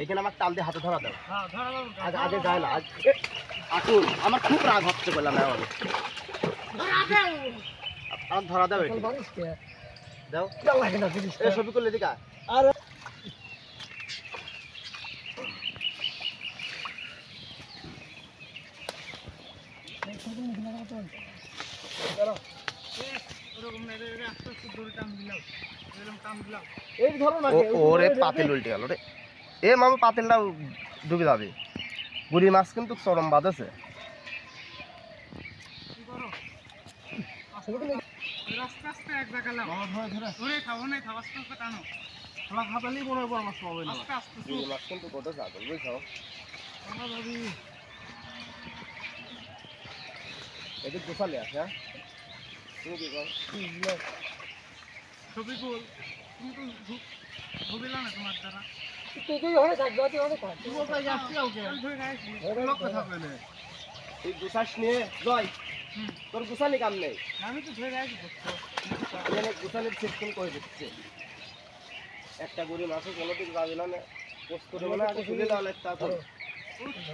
এখানে আমার টান দিয়ে হাতে ধরা দাও। আগে যায় না আসুন, আমার খুব রাগ হচ্ছে বললাম না আমার ধরা দাও দাও ছবি করলে দিকা আর ওরে পাতিল উল্টে গেল রে। এ মামা পাতিলটা ডুবে যাবে। বুড়ি মাছ কিন্তু চরম বাদ আছে। এদিক গোসালে আছে হ্যাঁ তুমি কি কর ছবি বল তুমি তো ভুবিলা না তোমার দ্বারা তুই ওখানে থাকবে তুই ওখানে থাক তুই কোথায় যাচ্ছিস ওকে ধরে লোক কথা বলে তুই গোসাস নিয়ে জয় তোর গোসালি কাম নেই আমি তো ধরে আছি এখানে গোসালের সিস্টেম করে দিচ্ছে একটা গরি মাছে কোনোদিন যাবে না পোস্ট করে না আগে তুলে দাও একটা তো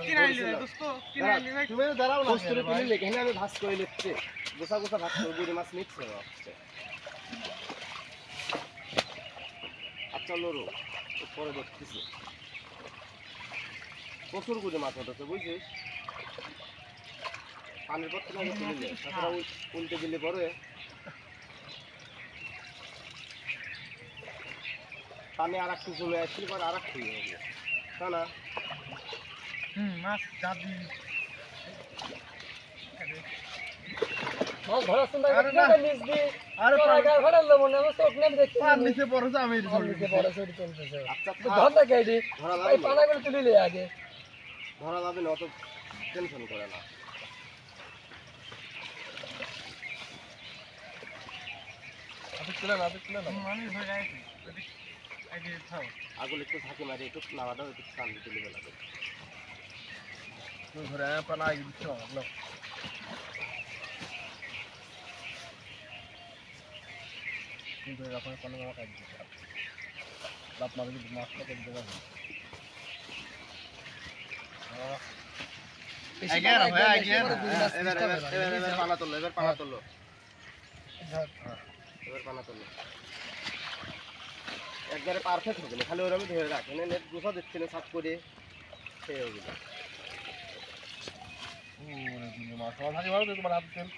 কিনাইলে দোস্ত কিনাইলে ভাই তুমি দাঁড়াও না পোস্ট করে তুলে এখানে আমি ভাঁজ করে নিচ্ছি গোসা গোসা ভাঁজ করে গরি মাছ মিক্স হয়ে যাচ্ছে আচ্ছা লোরো পরে দেখতেছি প্রচুর গরি মাছ হতেছে বুঝছিস পানির পর তুলে তুলে তাছাড়া উল্টে দিলে পরে পানি আর একটু জমে আসলে পরে আর একটু হয়ে যাবে তাই না মাছ যাবি মাছ ধরার সময় নিচ দিয়ে আরে পাগা ধরালো মনে হয় চোখ নেম দেখতে আর নিচে পড়ছে আমি নিচে পড়ছে চলতেছে আচ্ছা ধর না গাইডি এই পানা করে তুলিলে আগে ধরা যাবে না অত টেনশন করে না আপনি তুলে না আমি হয়ে যাইছি আগে থাও আগুল একটু ঝাঁকি মারি একটু নাওয়া দাও একটু সামনে তুলে লাগবে ধরে পানা আগে দিচ্ছ না কিন্তু এখন কোনো না কাজ দিতে বাপ মা যদি মাছটা করে দেবে এবার পানা তোলো এবার পানা তোলো একবারে পারফেক্ট হবে না খালি ওর আমি ধরে রাখি নেট গুছা দিচ্ছি না সাফ করে সেই হবে না মাছ ভাগে ভালো তোমার হাতে তেল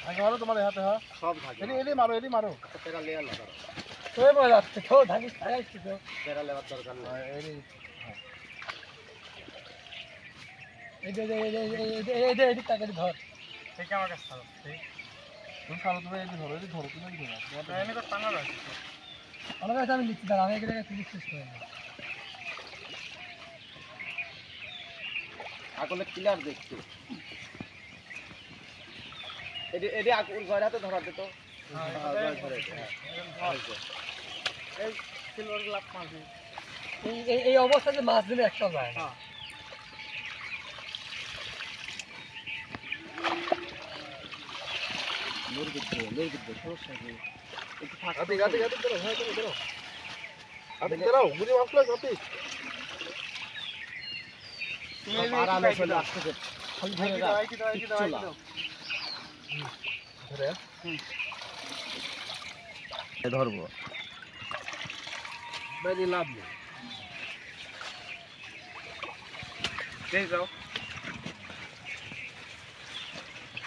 আগে ভালো তোমার হাতে হ্যাঁ সব ভাগে এলি মারো তেরা লেয়ার না ধরো তোই মার যাচ্ছে তো ঢাকি ছাড়াইছি তো তেরা লেয়ার দরকার নাই এলি এই টাকা ধর ঠিক আমার কাছে ধরো ঠিক তুমি খালো তুমি এই ধরো তুমি ধরো এনে তো পানা রাখছি আমার কাছে আমি লিখছি দাঁড়া আমি এখানে ক্লিক শেষ করে না আগলে ক্লিয়ার দেখছি এডি আগুন ঘর হাতে ধরা দে তো এই সিলভার গ্লাস মাছ এই অবস্থাতে মাছ দিলে একটা যায় না মুরগি সমস্যা নেই একটু ফাঁকা গাতে ধরো হ্যাঁ ধরো আপনি ধরো মুড়ি মাছলা গাতে তুমি আরামে চলে আসছে খালি ধরে দাও ধরে ধরবো বেরি লাভ নেই এই যাও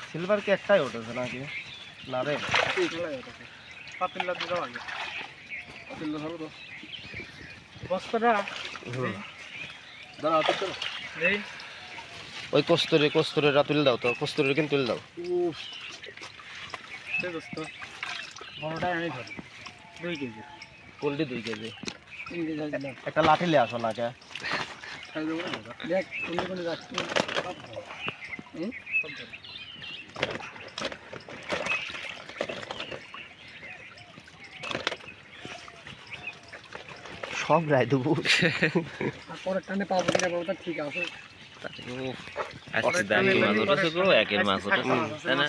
সিলভার কি একটাই উঠেছে নাকি না রে পাতিল্লা দিতে আগে পাতিল্লা ধরো তো বস্তাটা দাঁড়া তো এই ওই কস্তুরিটা তুলে দাও তো কস্তুরি কিন্তু তুলে দাও দোস্ত বড়টাই আমি ধরি 2 কেজি পোলট্রি 2 কেজি 3 কেজি একটা লাঠি নিয়ে আসো না কে দেখ কোন যাচ্ছি সব রায় দেবো পরের টানে পাবো কিনা ঠিক আছে আজকে দাঁড়িয়ে মাছ উঠেছে গো, একের মাছ উঠেছে, তাই না?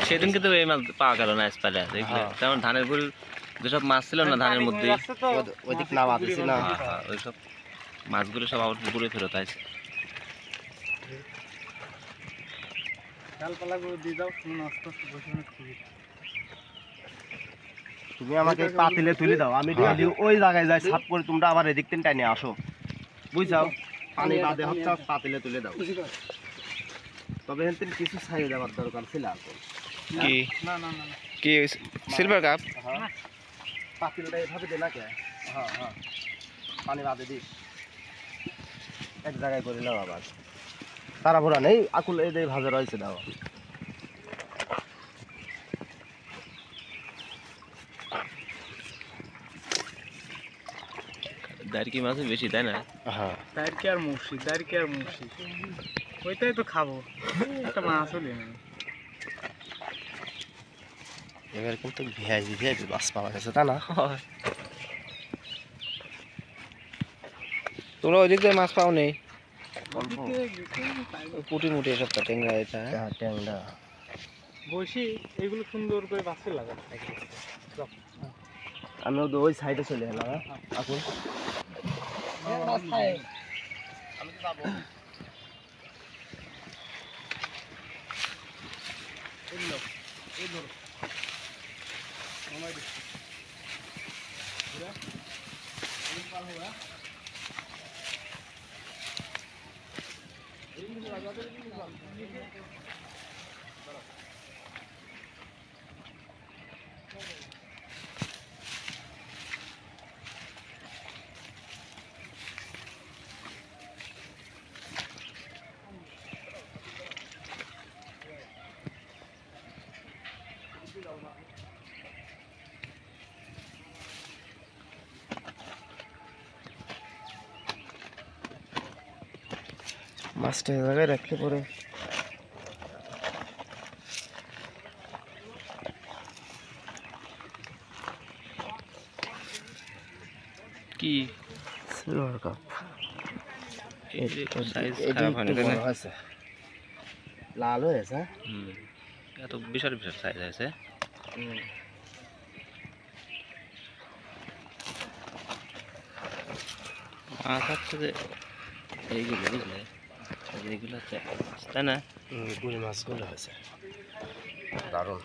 সেদিনকে তো এই মাছ পাওয়া গেল না, স্পাইলে দেখলে তেমন ধানের গুড়ি যেসব মাছ ছিল না ধানের মধ্যে, ওইদিক নামা দিছি না, ওইসব মাছগুলো সব আবার পুকুরে ফেরত আছে। তুমি আমাকে পাতিলে তুলে দাও, আমি ওই জায়গায় যাই সাপ করে, তোমরা আবার এদিক থেকে টাইনে আসো, বুঝছাও? পানি বাদে হচ্ছে পাতিলে তুলে দাও। তবে হেন কিছু ছাইয়ে দেওয়ার দরকার ছিল এখন। কি কি সিলভার কাপ পাতিলটা এভাবে দে না কে? হ্যাঁ হ্যাঁ, পানি বাদে দিস, এক জায়গায় করে নাও আবার, তারা ভরা নেই, আকুল এই ভাজা রয়েছে দাও। দাঁড়কি মাছও বেশি, তাই না? হ্যাঁ, দাঁড়কি আর মুর্শি, দাঁড়কি আর মুর্শি, ওইটাই তো খাবো, একটা মাছও নেই। এবার কিন্তু ভিআইপি ভিআইপি মাছ পাওয়া গেছে, তা না? তোমরা ওই দিক দিয়ে মাছ পাও নেই? পুটি মুটি এসব তো ট্যাংরা, এটা ট্যাংরা বসি, এগুলো সুন্দর করে বাসে লাগা। আমিও তো ওই সাইডে চলে গেলাম। আকুল আমি তো যাবো। এই ধরো আমায় দিচ্ছি মাছটা এই জায়গায় রাখলে পরে কি সিলভার কাপ সাইজ খারাপ হয় না, লাল হয়েছে। এত বিশাল বিশাল সাইজ আছে। মাছ হচ্ছে যে এইগুলো, বুঝলে, এইগুলো হচ্ছে, তাই না? গুড়ি মাছগুলো হয়েছে দারুণ।